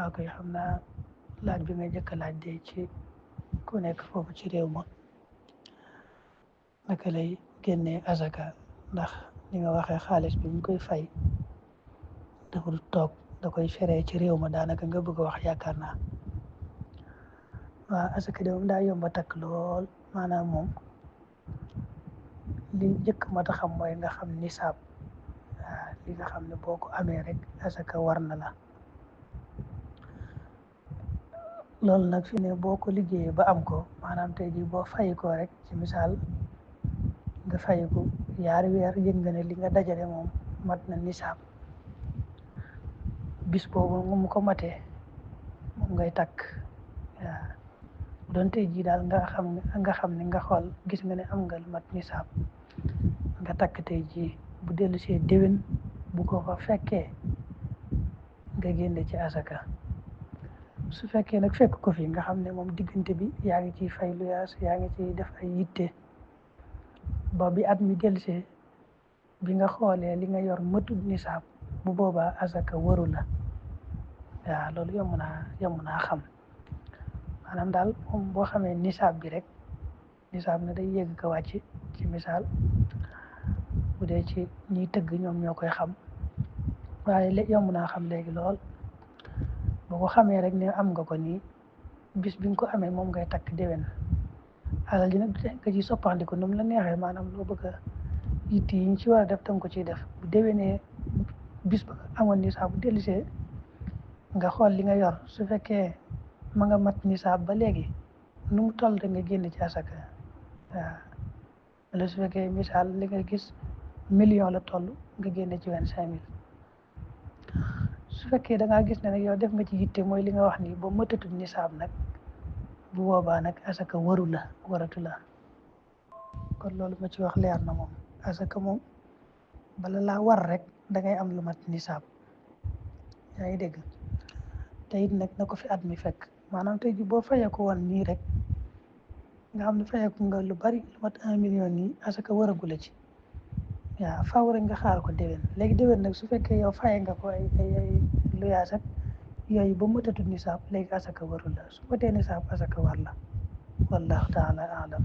waaw kay xam naa laaj bi nga njëkk a laaj de ci ku nekk foofu ci réew ma naka lay génnee azaka ndax ni nga waxee xaalis bi ñu koy fay dafa du toog da koy feree ci réew ma daanaka nga bëgg a wax yaakaar naa waaw azaka de moom daa yomba takk lool maanaam moom li njëkk ma ta xam mooy nga xam nisaab waaw li nga xam ne boo ko amee rek azaka war na la loolu nag fi ne boo ko liggéeyee ba am ko maanaam tey jii boo fay ko rek ci misaal nga fay ko yaari weer yëg nga ne li nga dajale moom mat na nisaab bis boobu mu ko matee moom ngay takk waaw bu doon tey jii daal nga xam ne nga xool gis nga ne am nga mat nisaab nga takk tey jii bu dellu see déwén bu ko fa fekkee nga génne ci asaka su fekkee nag fekk ko fi nga xam ne moom diggante bi yaa ngi ciy fay lu yaas yaa ngi ciy def ay yitte ba bi at mi dellusee bi nga xoolee li nga yor matul nisaab bu boobaa asaka waru la waaw loolu yomb naa xam maanaam daal moom boo xamee nisaab bi rek nisaab na day yéeg ko wàcc ci misaal bu dee ci ñiy tëgg ñoom ñoo koy xam waaye yomb naa xam léegi lool boo ko xamee rek ne am nga ko nii bis bi nga ko amee moom ngay takk déwén alal ji nag nga ci soppandiku nu mu la neexee maanaam loo bëgg a yitt yi ñu ci war a def tam ko ciy def bu déwénee bis ba amoon nisaab bu dellusee nga xool li nga yor su fekkee ma nga mat nisaab ba léegi nu mu toll rek nga génn ci asaka waaw wala su fekkee misaal li nga gis million la toll nga génne ci 25 000 su fekkee da ngaa gis ne nag yow def nga ci yitte mooy li nga wax nii ba mëtatul nisaab nag bu boobaa nag asaka waratu la kon loolu ma ci wax leer na moom asaka moom bala laa war rek da ngay am lu mat nisaab yaa ngi dégg te it nag na ko fi at mi fekk maanaam tey ji boo fayeeku woon nii rek nga xam ne fayeeku nga lu bari lu mat 1 million nii asaka waragu la ci waaw faaw rek nga xaar ko déwén léegi déwén nag su fekkee yow faye nga ko ay lu yaas ak yooyu ba mëtatul nisaab léegi asaka warul la su matee nisaab asaka war la wallahu taala alam